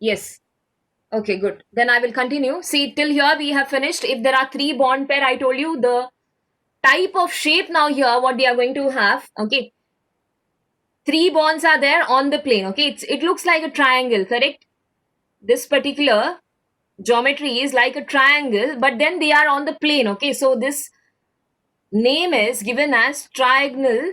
Yes. Okay, good. Then I will continue. See, till here we have finished. If there are three bond pair, I told you the type of shape now here, what we are going to have. Okay. Three bonds are there on the plane. Okay. It looks like a triangle, correct? This particular geometry is like a triangle, but then they are on the plane. Okay. So this name is given as triagonal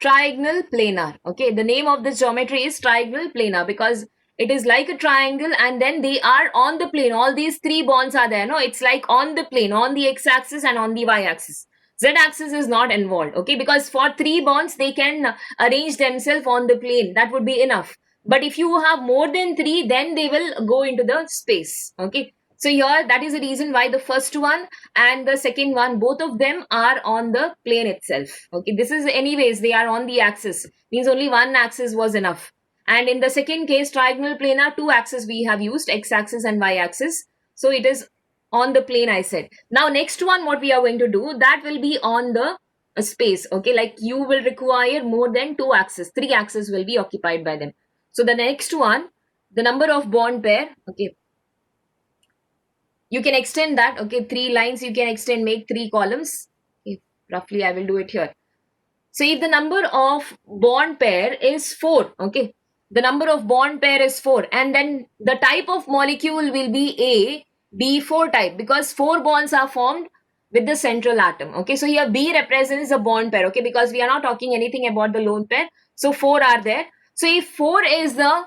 planar. Okay, the name of this geometry is triagonal planar because it is like a triangle and then they are on the plane. All these three bonds are there. No, it's like on the plane, on the x-axis and on the y-axis. Z-axis is not involved. Okay, because for three bonds they can arrange themselves on the plane. That would be enough. But if you have more than three, then they will go into the space. Okay, so here that is the reason why the first one and the second one, both of them are on the plane itself. Okay, this is anyways they are on the axis, means only one axis was enough. And in the second case, triagonal planar, two axes we have used, x axis and y axis, so it is on the plane, I said. Now next one, what we are going to do, that will be on the space. Okay, like you will require more than two axes, three axes will be occupied by them. So the next one, the number of bond pair. Okay, you can extend that. Okay, three lines you can extend, make three columns. Okay, roughly I will do it here. So if the number of bond pair is 4, okay, the number of bond pair is 4, and then the type of molecule will be A, B4 type, because 4 bonds are formed with the central atom. Okay, so here B represents the bond pair. Okay, because we are not talking anything about the lone pair, so 4 are there. So if 4 is the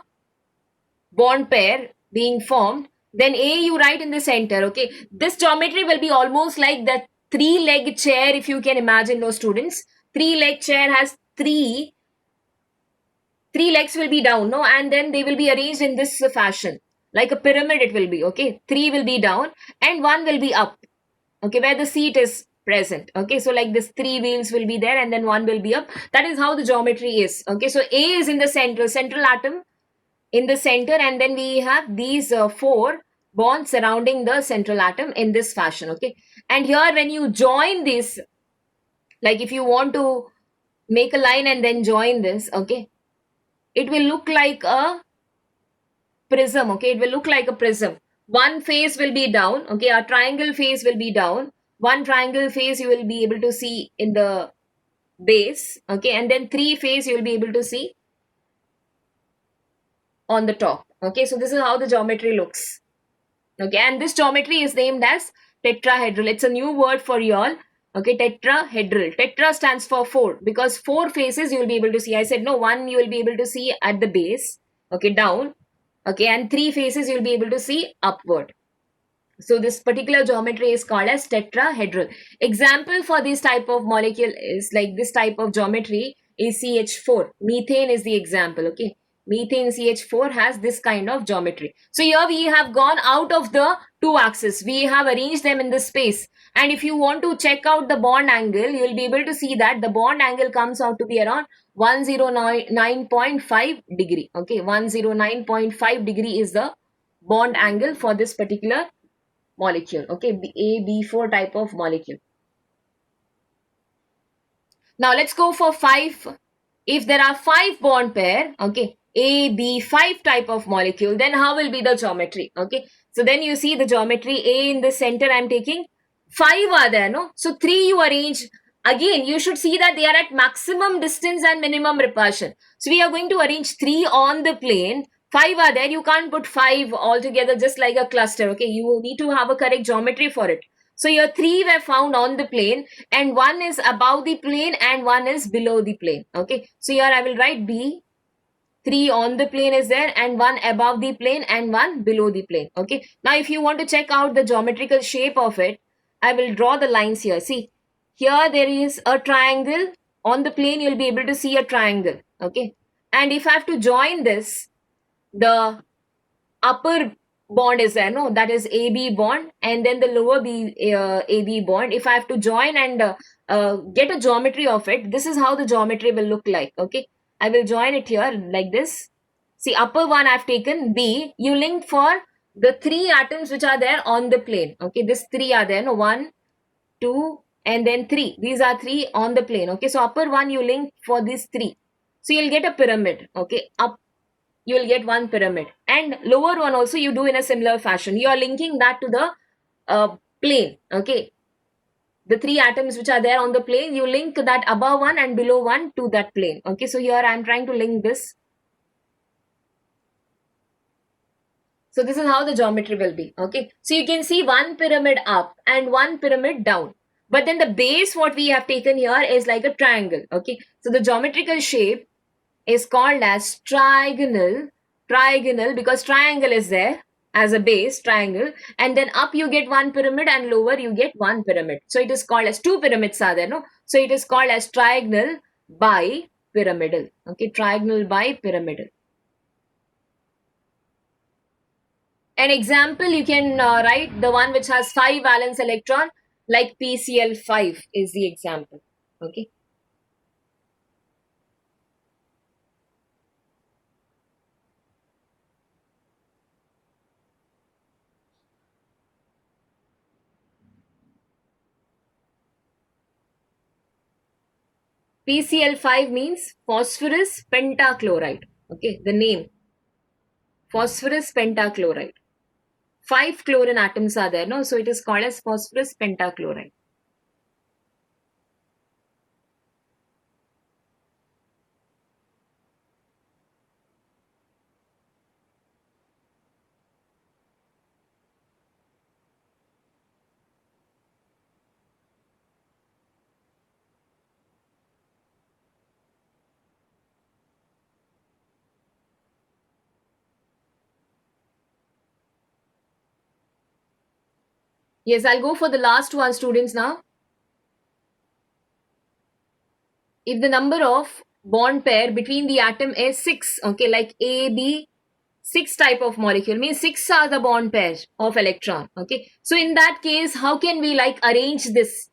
bond pair being formed, then A you write in the center. Okay, this geometry will be almost like the three-leg chair, if you can imagine. Those students, three-leg chair has three legs will be down, no, and then they will be arranged in this fashion, like a pyramid it will be. Okay, three will be down and one will be up. Okay, where the seat is present. Okay, so like this, three wheels will be there and then one will be up. That is how the geometry is. Okay, so A is in the central atom in the center, and then we have these four bonds surrounding the central atom in this fashion. Okay, and here when you join this, like if you want to make a line and then join this, okay, it will look like a prism. Okay, it will look like a prism. One face will be down. Okay, a triangle face will be down. One triangle face you will be able to see in the base. Okay, and then three face you will be able to see on the top. Okay, so this is how the geometry looks. Okay, and this geometry is named as tetrahedral. It's a new word for you all. Okay, tetrahedral. Tetra stands for 4 because 4 faces you will be able to see. I said no, one you will be able to see at the base. Okay, down. Okay, and 3 faces you will be able to see upward. So this particular geometry is called as tetrahedral. Example for this type of molecule is like this type of geometry is CH4. Methane is the example. Okay, methane CH4 has this kind of geometry. So here we have gone out of the two axes. We have arranged them in the space. And if you want to check out the bond angle, you will be able to see that the bond angle comes out to be around 109.5 degree. Okay, 109.5 degree is the bond angle for this particular molecule. Okay, AB4 type of molecule. Now let's go for 5. If there are 5 bond pair, okay, AB5 type of molecule, then how will be the geometry? Okay, so then you see the geometry. A in the center I'm taking, 5 are there, no? So 3 you arrange. Again, you should see that they are at maximum distance and minimum repulsion. So we are going to arrange 3 on the plane. 5 are there. You can't put 5 all together just like a cluster. Okay, you need to have a correct geometry for it. So your 3 were found on the plane and 1 is above the plane and 1 is below the plane. Okay, so here I will write B. 3 on the plane is there and 1 above the plane and 1 below the plane. Okay, now if you want to check out the geometrical shape of it, I will draw the lines here. See, here there is a triangle. On the plane you'll be able to see a triangle. Okay, and if I have to join this, the upper bond is there, no, that is AB bond, and then the lower AB bond. If I have to join and get a geometry of it, this is how the geometry will look like. Okay, I will join it here like this. See, upper one I've taken B. You link for the 3 atoms which are there on the plane. Okay, this 3 are there, no, 1, 2 and then 3. These are 3 on the plane. Okay, so upper one you link for these 3. So you'll get a pyramid. Okay, up you will get one pyramid. And lower one also you do in a similar fashion. You are linking that to the plane. Okay, the three atoms which are there on the plane, you link that above one and below one to that plane. Okay, so here I am trying to link this. So this is how the geometry will be. Okay, so you can see one pyramid up and one pyramid down, but then the base what we have taken here is like a triangle. Okay, so the geometrical shape is called as trigonal. Trigonal because triangle is there as a base, triangle, and then up you get one pyramid and lower you get one pyramid. So it is called as two pyramids are there, no? So it is called as trigonal bipyramidal. Okay, trigonal bipyramidal. An example you can write the one which has 5 valence electron, like PCl5 is the example. Okay. PCl5 means phosphorus pentachloride. Okay, the name phosphorus pentachloride. 5 chlorine atoms are there, no? So it is called as phosphorus pentachloride. Yes, I'll go for the last one, students, now. If the number of bond pair between the atom is 6, okay, like A, B, 6 type of molecule, means 6 are the bond pairs of electron. Okay, so in that case, how can we like arrange this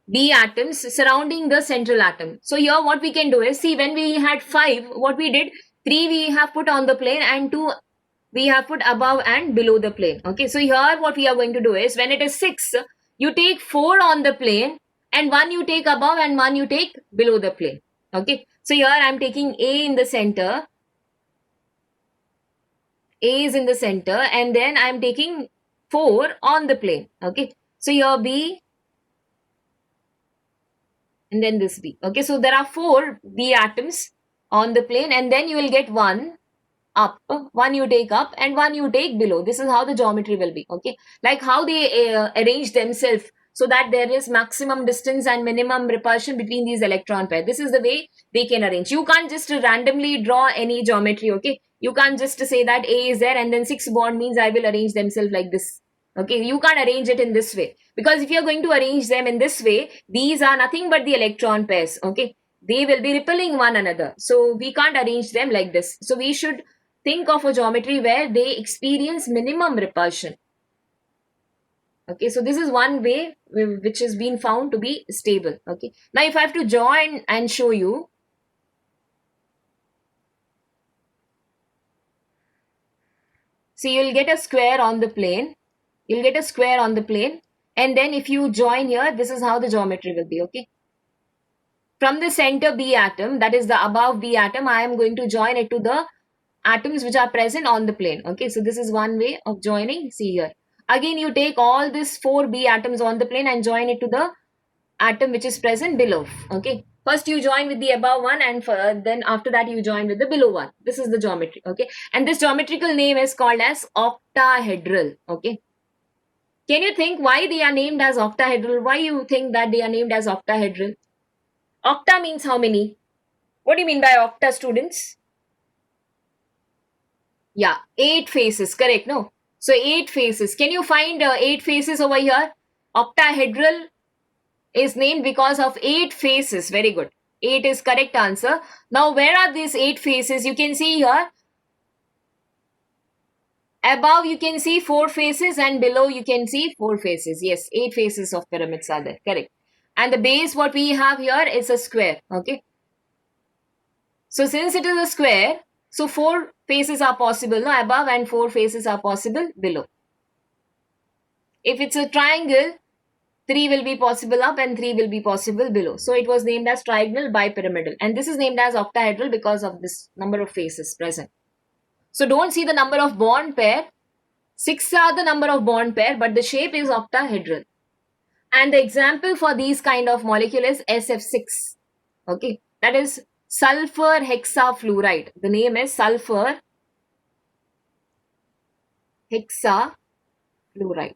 B atoms surrounding the central atom? So here what we can do is, see, when we had 5, what we did, 3 we have put on the plane and 2 we have put above and below the plane. Okay, so here what we are going to do is, when it is 6, you take 4 on the plane and 1 you take above and 1 you take below the plane. Okay, so here I am taking A in the center. A is in the center, and then I am taking 4 on the plane. Okay, so here B and then this B. Okay, so there are 4 B atoms on the plane, and then you will get 1 up, 1 you take up and 1 you take below. This is how the geometry will be. Okay, like how they arrange themselves so that there is maximum distance and minimum repulsion between these electron pair. This is the way they can arrange. You can't just randomly draw any geometry. Okay, you can't just say that A is there and then 6 bond means I will arrange themselves like this. Okay, you can't arrange it in this way, because if you're going to arrange them in this way, these are nothing but the electron pairs. Okay, they will be repelling one another, so we can't arrange them like this. So we should think of a geometry where they experience minimum repulsion. Okay, so this is one way which has been found to be stable. Okay, now if I have to join and show you, see, you'll get a square on the plane. You'll get a square on the plane, and then if you join here, this is how the geometry will be. Okay, from the center B atom, that is the above B atom, I am going to join it to the atoms which are present on the plane. Okay, so this is one way of joining. See here, again you take all these 4 B atoms on the plane and join it to the atom which is present below. Okay, first you join with the above one, and then after that you join with the below one. This is the geometry. Okay, and this geometrical name is called as octahedral. Okay, can you think why they are named as octahedral? Why you think that they are named as octahedral? Octa means how many? What do you mean by octa, students? Yeah, 8 faces, correct, no? So 8 faces. Can you find 8 faces over here? Octahedral is named because of 8 faces. Very good. 8 is correct answer. Now, where are these 8 faces? You can see here. Above you can see 4 faces and below you can see 4 faces. Yes, 8 faces of pyramids are there. Correct. And the base what we have here is a square. Okay. So since it is a square, so 4 faces are possible, no, above, and 4 faces are possible below. If it's a triangle, 3 will be possible up and 3 will be possible below. So it was named as trigonal bipyramidal. And this is named as octahedral because of this number of faces present. So don't see the number of bond pair. 6 are the number of bond pair, but the shape is octahedral. And the example for these kind of molecule is SF6. Okay, that is sulfur hexafluoride. The name is sulfur hexafluoride.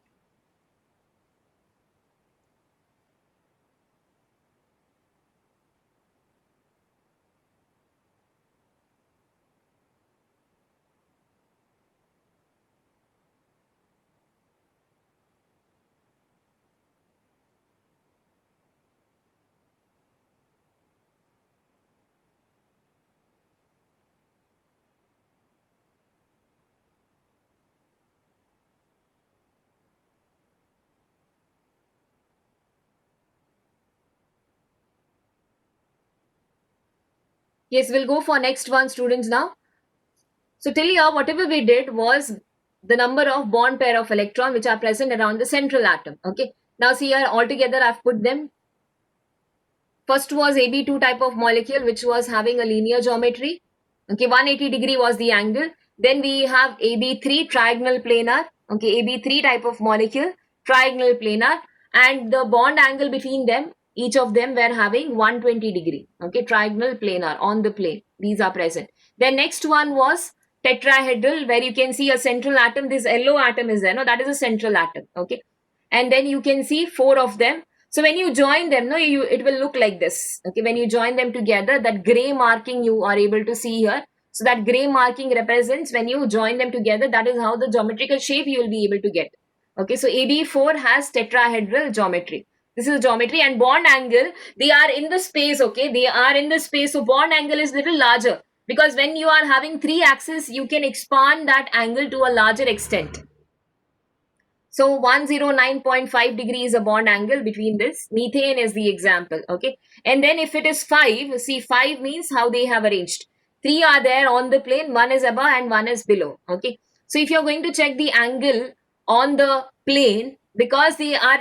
Yes, we'll go for next one, students, now. So till here, whatever we did was the number of bond pair of electron which are present around the central atom. Okay. Now see here, altogether I've put them. First was AB2 type of molecule which was having a linear geometry. Okay, 180-degree was the angle. Then we have AB3 trigonal planar. Okay, AB3 type of molecule, trigonal planar, and the bond angle between them, each of them were having 120-degree. Okay, trigonal planar on the plane. These are present. Then next one was tetrahedral, where you can see a central atom. This yellow atom is there. No, that is a central atom. Okay, and then you can see 4 of them. So when you join them, no, it will look like this. Okay, when you join them together, that gray marking you are able to see here. So that gray marking represents when you join them together, that is how the geometrical shape you will be able to get. Okay, so AB4 has tetrahedral geometry. This is geometry, and bond angle, they are in the space. Okay, they are in the space. So bond angle is little larger, because when you are having 3 axes, you can expand that angle to a larger extent. So 109.5 degree is a bond angle between this. Methane is the example. Okay. And then if it is 5, see 5 means how they have arranged. 3 are there on the plane, 1 is above and 1 is below. Okay. So if you're going to check the angle on the plane, because they are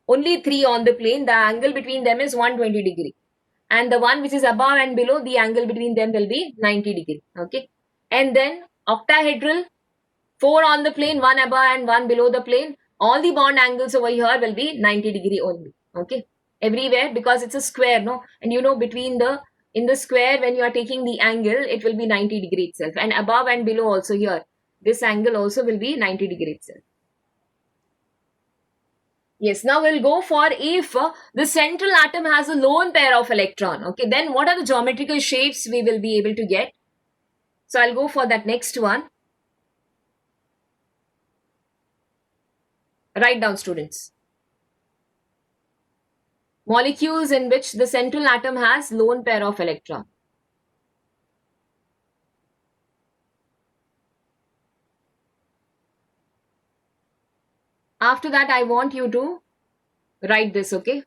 only 3 on the plane, the angle between them is 120 degree. And the one which is above and below, the angle between them will be 90 degree. Okay. And then octahedral, 4 on the plane, 1 above and 1 below the plane. All the bond angles over here will be 90 degree only. Okay. Everywhere, because it's a square, no? And you know, in the square, when you are taking the angle, it will be 90 degree itself. And above and below also here, this angle also will be 90 degree itself. Yes, now we'll go for if the central atom has a lone pair of electron. Okay, then what are the geometrical shapes we will be able to get? So I'll go for that next one. Write down, students. Molecules in which the central atom has lone pair of electron. After that, I want you to write this, okay?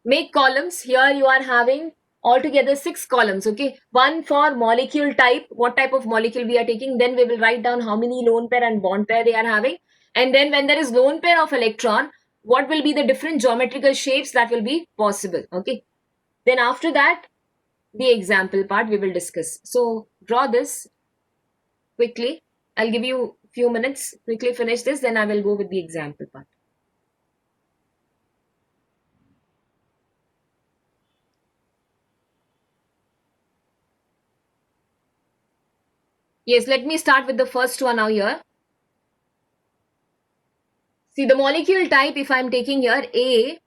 Make columns. Here you are having altogether 6 columns, okay? One for molecule type, what type of molecule we are taking. Then we will write down how many lone pair and bond pair they are having. And then when there is lone pair of electron, what will be the different geometrical shapes that will be possible, okay? Then after that, the example part we will discuss. So draw this quickly. I'll give you a few minutes, quickly finish this, then I will go with the example part. Yes, let me start with the first one now here. See the molecule type, if I'm taking here A,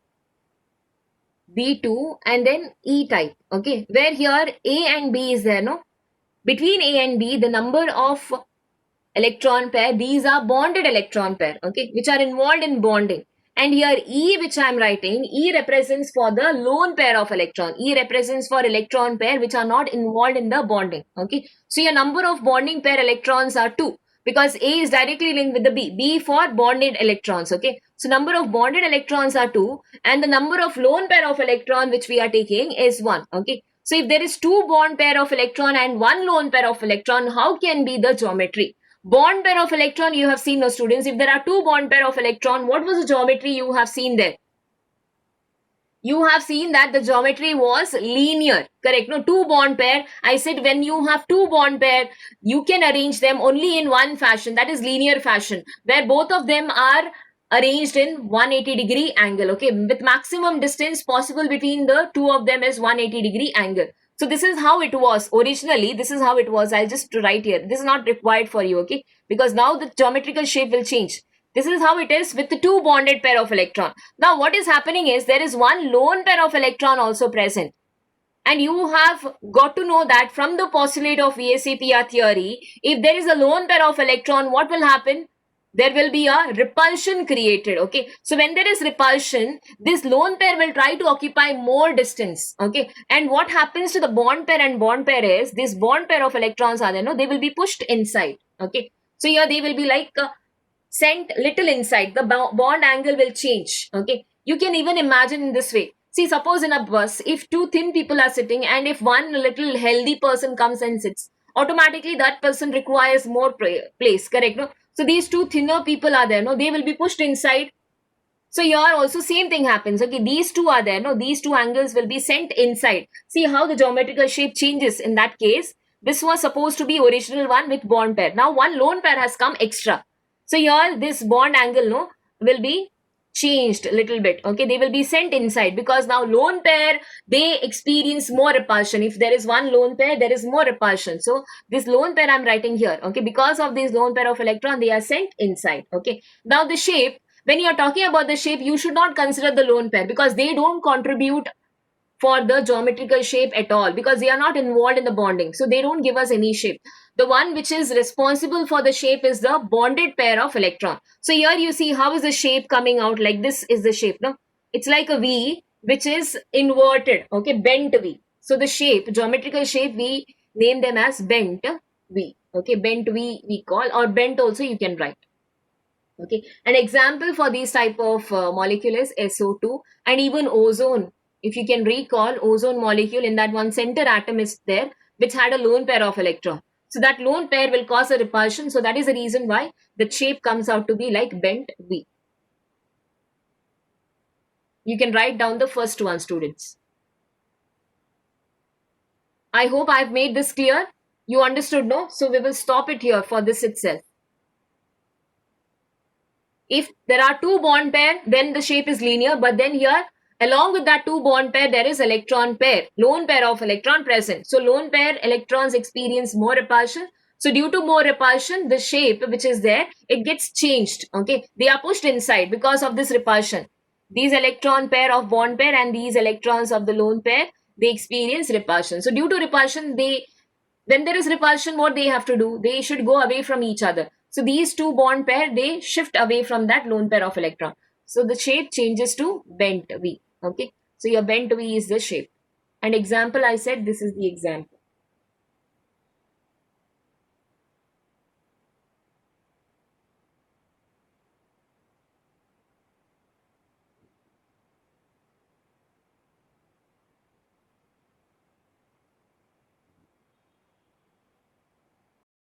B2 and then E type, okay, where here A and B is there, no? Between A and B, the number of electron pair, these are bonded electron pair, okay, which are involved in bonding. And here E, which I am writing, E represents for the lone pair of electron. E represents for electron pair which are not involved in the bonding, okay. So your number of bonding pair electrons are 2. Because A is directly linked with the B. B for bonded electrons, okay. So number of bonded electrons are 2 and the number of lone pair of electron which we are taking is 1, okay. So if there is 2 bond pair of electron and 1 lone pair of electron, how can be the geometry? Bond pair of electron you have seen, no students. If there are 2 bond pair of electron, what was the geometry you have seen there? you have seen that the geometry was linear, correct? No, two bond pair. I said when you have two bond pair, you can arrange them only in one fashion, that is linear fashion, where both of them are arranged in 180-degree angle, okay, with maximum distance possible between the two of them is 180-degree angle. So this is how it was originally. This is how it was. I'll just write here. This is not required for you, okay, because now the geometrical shape will change. This is how it is with the two bonded pair of electron. Now what is happening is there is one lone pair of electron also present. And you have got to know that from the postulate of VSEPR theory, if there is a lone pair of electron, what will happen? There will be a repulsion created, okay? So when there is repulsion, this lone pair will try to occupy more distance, okay? And what happens to the bond pair and bond pair is, this bond pair of electrons are there, no? They will be pushed inside, okay? So here they will be like sent little inside. The bond angle will change, okay? You can even imagine in this way. See, suppose in a bus, if two thin people are sitting and if one little healthy person comes and sits, automatically that person requires more place, correct? No? So these two thinner people are there, no? They will be pushed inside. So here also same thing happens, okay? These two are there, no? These two angles will be sent inside. See how the geometrical shape changes in that case. This was supposed to be original one with bond pair. Now one lone pair has come extra. So here this bond angle, no, will be changed a little bit, okay? They will be sent inside because now lone pair, they experience more repulsion. If there is one lone pair, there is more repulsion. So this lone pair I'm writing here, okay? Because of this lone pair of electron, they are sent inside, okay? Now the shape, when you are talking about the shape, you should not consider the lone pair because they don't contribute for the geometrical shape at all because they are not involved in the bonding. So they don't give us any shape. The one which is responsible for the shape is the bonded pair of electron. So here you see how is the shape coming out, like this is the shape, no? It's like a V which is inverted, okay, bent V. So the shape, geometrical shape, we name them as bent V, okay, bent V we call, or bent also you can write. Okay, an example for these type of molecule is SO2 and even ozone. If you can recall, ozone molecule, in that one center atom is there which had a lone pair of electron. So that lone pair will cause a repulsion. So that is the reason why the shape comes out to be like bent V. You can write down the first one, students. I hope I've made this clear. You understood, no? So we will stop it here for this itself. If there are two bond pair, then the shape is linear, but then here along with that two bond pair, there is electron pair, lone pair of electron present. So lone pair electrons experience more repulsion. So due to more repulsion, the shape which is there, it gets changed, okay? They are pushed inside because of this repulsion. These electron pair of bond pair and these electrons of the lone pair, they experience repulsion. So due to repulsion, when there is repulsion, what they have to do? They should go away from each other. So these two bond pair, they shift away from that lone pair of electron. So the shape changes to bent V, okay? So your bent V is the shape. And example, I said this is the example.